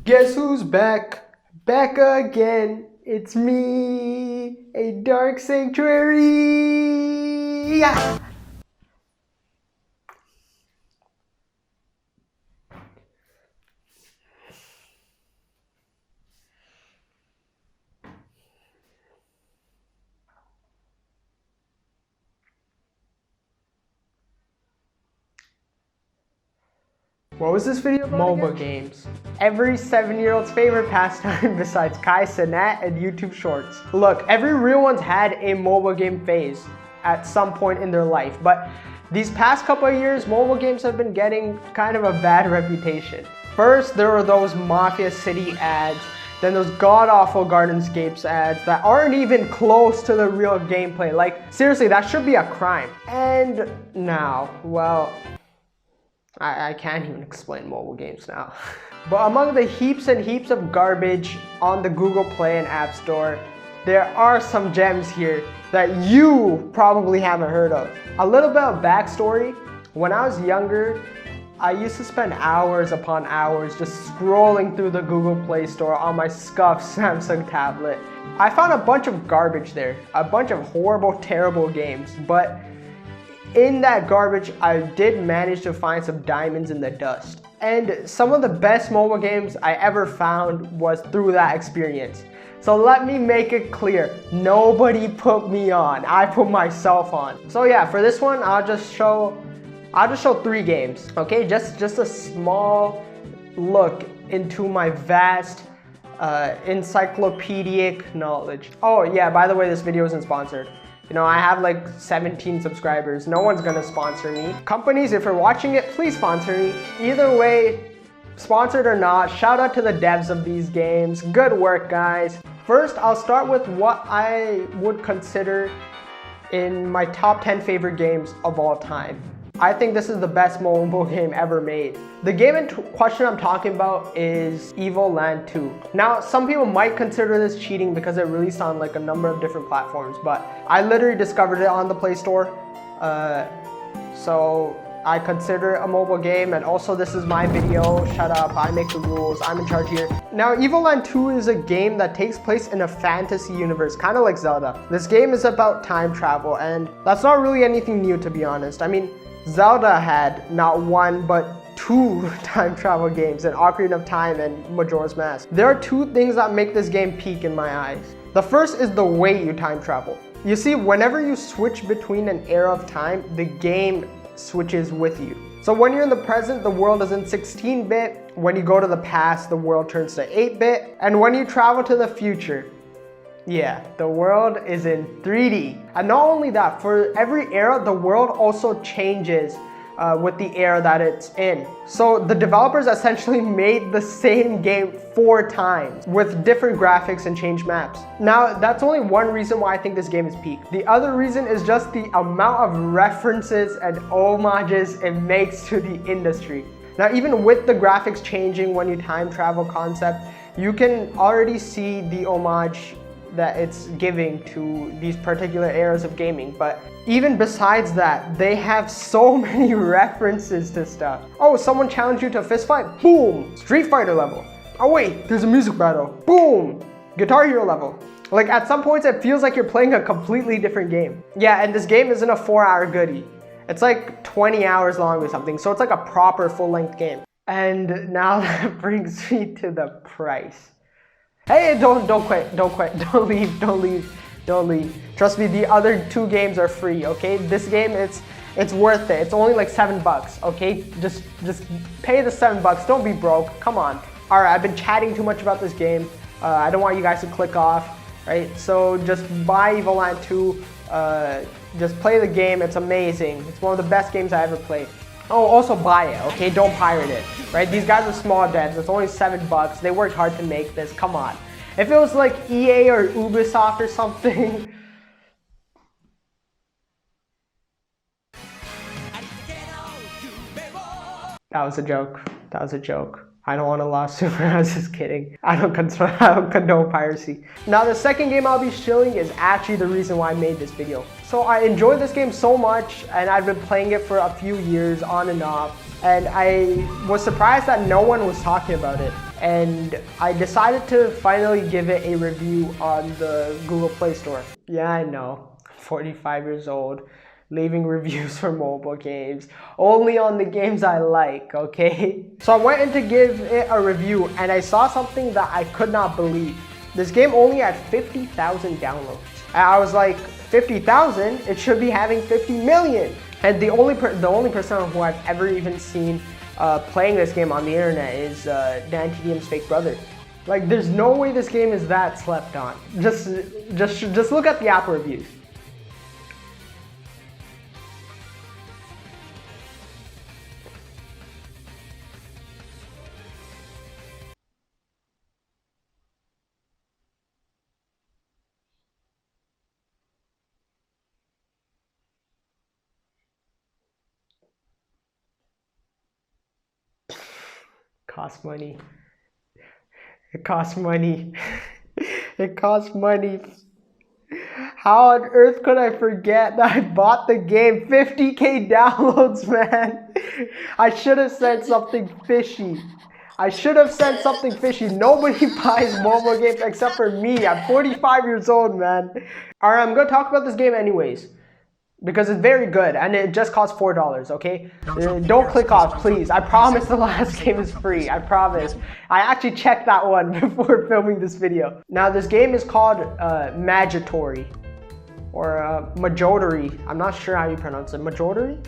Guess who's back? Back again. It's me, a dark sanctuary. Yeah. What was this video about? MOBA games. Every 7-year-old's favorite pastime besides Kai Cenat and YouTube Shorts. Look, every real one's had a MOBA game phase at some point in their life, but these past couple of years, MOBA games have been getting kind of a bad reputation. First, there were those Mafia City ads, then those god-awful Gardenscapes ads that aren't even close to the real gameplay. Like, seriously, that should be a crime. And now, well, I can't even explain mobile games now. But among the heaps and heaps of garbage on the Google Play and App Store, there are some gems here that you probably haven't heard of. A little bit of backstory. When I was younger, I used to spend hours upon hours just scrolling through the Google Play Store on my scuffed Samsung tablet. I found a bunch of garbage there, a bunch of horrible, terrible games, but in that garbage, I did manage to find some diamonds in the dust. And some of the best mobile games I ever found was through that experience. So let me make it clear, nobody put me on, I put myself on. So yeah, for this one, I'll just show 3 games, okay? Just a small look into my vast encyclopedic knowledge. Oh yeah, by the way, this video isn't sponsored. You know, I have like 17 subscribers. No one's gonna sponsor me. Companies, if you're watching it, please sponsor me. Either way, sponsored or not, shout out to the devs of these games. Good work, guys. First, I'll start with what I would consider in my top 10 favorite games of all time. I think this is the best mobile game ever made. The game in question I'm talking about is Evoland 2. Now, some people might consider this cheating because it released on like a number of different platforms, but I literally discovered it on the Play Store. So I consider it a mobile game, and also this is my video. Shut up, I make the rules, I'm in charge here. Now, Evoland 2 is a game that takes place in a fantasy universe, kind of like Zelda. This game is about time travel, and that's not really anything new, to be honest. I mean, Zelda had not 1 but 2 time travel games in Ocarina of Time and Majora's Mask. There are 2 things that make this game peak in my eyes. The first is the way you time travel. You see, whenever you switch between an era of time, the game switches with you. So when you're in the present, the world is in 16-bit. When you go to the past, the world turns to 8-bit. And when you travel to the future, yeah, the world is in 3D. And not only that, for every era, the world also changes with the era that it's in. So the developers essentially made the same game 4 times with different graphics and changed maps. Now, that's only one reason why I think this game is peak. The other reason is just the amount of references and homages it makes to the industry. Now, even with the graphics changing when you time travel concept, you can already see the homage that it's giving to these particular eras of gaming. But even besides that, they have so many references to stuff. Oh, someone challenged you to a fist fight? Boom! Street Fighter level. Oh wait, there's a music battle. Boom! Guitar Hero level. Like, at some points it feels like you're playing a completely different game. Yeah, and this game isn't a 4-hour goodie. It's like 20 hours long or something, so it's like a proper full-length game. And now that brings me to the price. Hey, don't quit, don't leave. Trust me, the other 2 games are free, okay? This game, it's worth it. It's only like $7, okay? Just pay the $7, don't be broke, come on. All right, I've been chatting too much about this game. I don't want you guys to click off, right? So just buy Evoland 2, just play the game, it's amazing. It's one of the best games I ever played. Oh, also buy it, okay? Don't pirate it, right? These guys are small devs. It's only $7. They worked hard to make this. Come on. If it was like EA or Ubisoft or something. That was a joke. That was a joke. I don't want a lawsuit. I was just kidding. I don't condone piracy. Now, the second game I'll be showing is actually the reason why I made this video. So I enjoyed this game so much, and I've been playing it for a few years on and off. and I was surprised that no one was talking about it. And I decided to finally give it a review on the Google Play Store. Yeah, I know, 45 years old, leaving reviews for mobile games, only on the games I like, okay? So I went in to give it a review and I saw something that I could not believe. This game only had 50,000 downloads. And I was like, 50,000? It should be having 50 million. And the only person who I've ever even seen playing this game on the internet is Dan TDM's fake brother. Like, there's no way this game is that slept on. Just look at the app reviews. Costs money. It costs money. It costs money. How on earth could I forget that I bought the game? 50k downloads, man. I should have said something fishy. I should have said something fishy. Nobody buys mobile games except for me. I'm 45 years old, man. Alright, I'm gonna talk about this game anyways, because it's very good and it just costs $4, okay? Don't click off, please. I promise the last game is free, I promise. I actually checked that one before filming this video. Now this game is called Majotori, or Majotori. I'm not sure how you pronounce it. Majotori?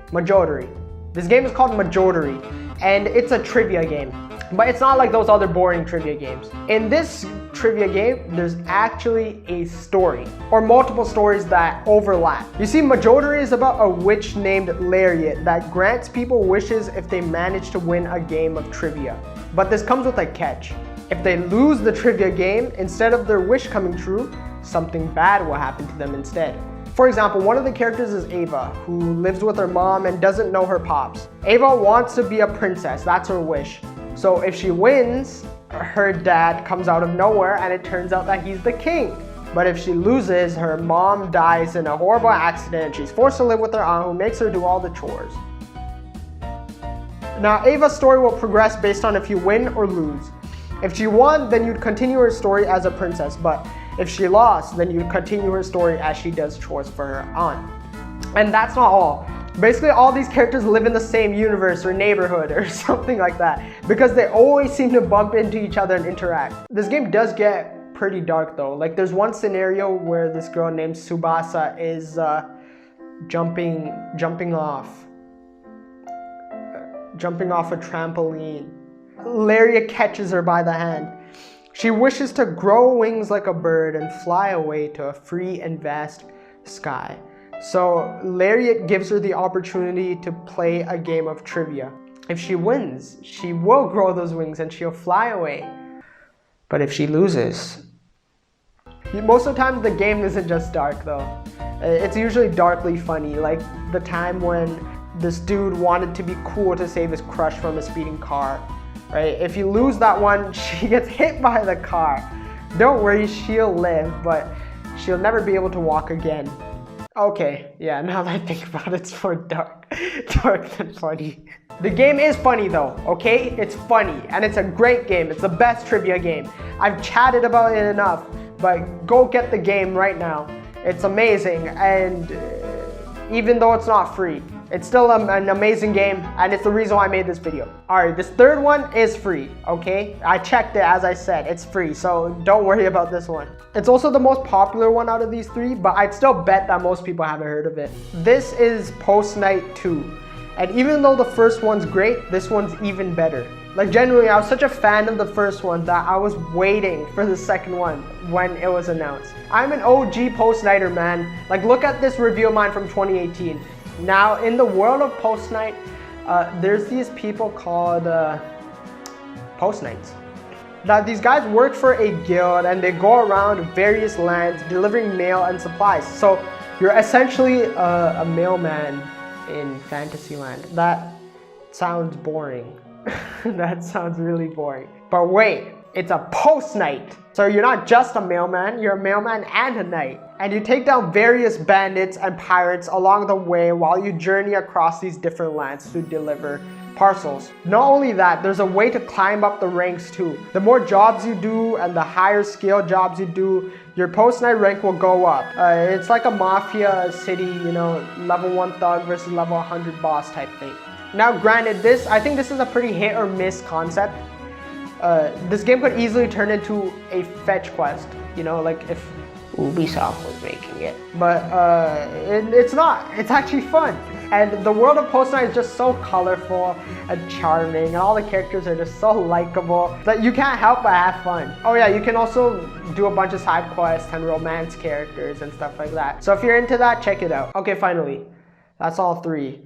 Majotori. This game is called Majotori, and it's a trivia game. But it's not like those other boring trivia games. In this trivia game, there's actually a story, or multiple stories that overlap. You see, Majotori is about a witch named Lariat that grants people wishes if they manage to win a game of trivia. But this comes with a catch. If they lose the trivia game, instead of their wish coming true, something bad will happen to them instead. For example, one of the characters is Ava, who lives with her mom and doesn't know her pops. Ava wants to be a princess, that's her wish. So if she wins, her dad comes out of nowhere and it turns out that he's the king. But if she loses, her mom dies in a horrible accident and she's forced to live with her aunt who makes her do all the chores. Now, Ava's story will progress based on if you win or lose. If she won, then you'd continue her story as a princess, but if she lost, then you'd continue her story as she does chores for her aunt. And that's not all. Basically, all these characters live in the same universe or neighborhood or something like that, because they always seem to bump into each other and interact. This game does get pretty dark though. Like, there's one scenario where this girl named Tsubasa is jumping off a trampoline. Lariat catches her by the hand. She wishes to grow wings like a bird and fly away to a free and vast sky. So Lariat gives her the opportunity to play a game of trivia. If she wins, she will grow those wings and she'll fly away. But if she loses, most of the time the game isn't just dark though. It's usually darkly funny, like the time when this dude wanted to be cool to save his crush from a speeding car. Right? If you lose that one, she gets hit by the car. Don't worry, she'll live, but she'll never be able to walk again. Okay, yeah, now that I think about it, it's more dark than funny. The game is funny though, okay? It's funny, and it's a great game. It's the best trivia game. I've chatted about it enough, but go get the game right now. It's amazing, and even though it's not free, it's still an amazing game, and it's the reason why I made this video. Alright, this third one is free, okay? I checked it, as I said, it's free, so don't worry about this one. It's also the most popular one out of these three, but I'd still bet that most people haven't heard of it. This is Postknight 2, and even though the first one's great, this one's even better. Like, genuinely, I was such a fan of the first one that I was waiting for the second one when it was announced. I'm an OG Postknighter, man. Like, look at this review of mine from 2018. Now, in the world of Postknight, there's these people called Postknights. Now, these guys work for a guild and they go around various lands delivering mail and supplies. So you're essentially a mailman in Fantasyland. That sounds boring. That sounds really boring. But wait, it's a Postknight. So you're not just a mailman, you're a mailman and a knight. And you take down various bandits and pirates along the way while you journey across these different lands to deliver parcels. Not only that, there's a way to climb up the ranks too. The more jobs you do and the higher scale jobs you do, your Postknight rank will go up. It's like a mafia city, you know, level 1 thug versus level 100 boss type thing. Now granted, I think this is a pretty hit or miss concept. This game could easily turn into a fetch quest, you know, like if Ubisoft was making it. But it's not. It's actually fun. And the world of Postknight is just so colorful and charming, and all the characters are just so likable that you can't help but have fun. Oh yeah, you can also do a bunch of side quests and romance characters and stuff like that. So if you're into that, check it out. Okay, finally, that's all 3.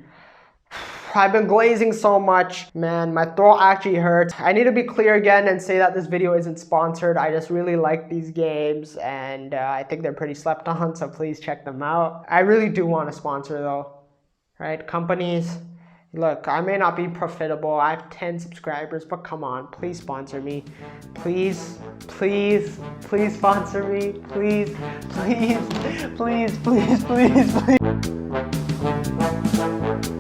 I've been glazing so much, man, my throat actually hurts. I need to be clear again and say that this video isn't sponsored. I just really like these games, and I think they're pretty slept on, so please check them out. I really do want a sponsor though, right? Companies, look, I may not be profitable. I have 10 subscribers, but come on, please sponsor me. Please, please, please sponsor me. Please, please, please, please, please, please.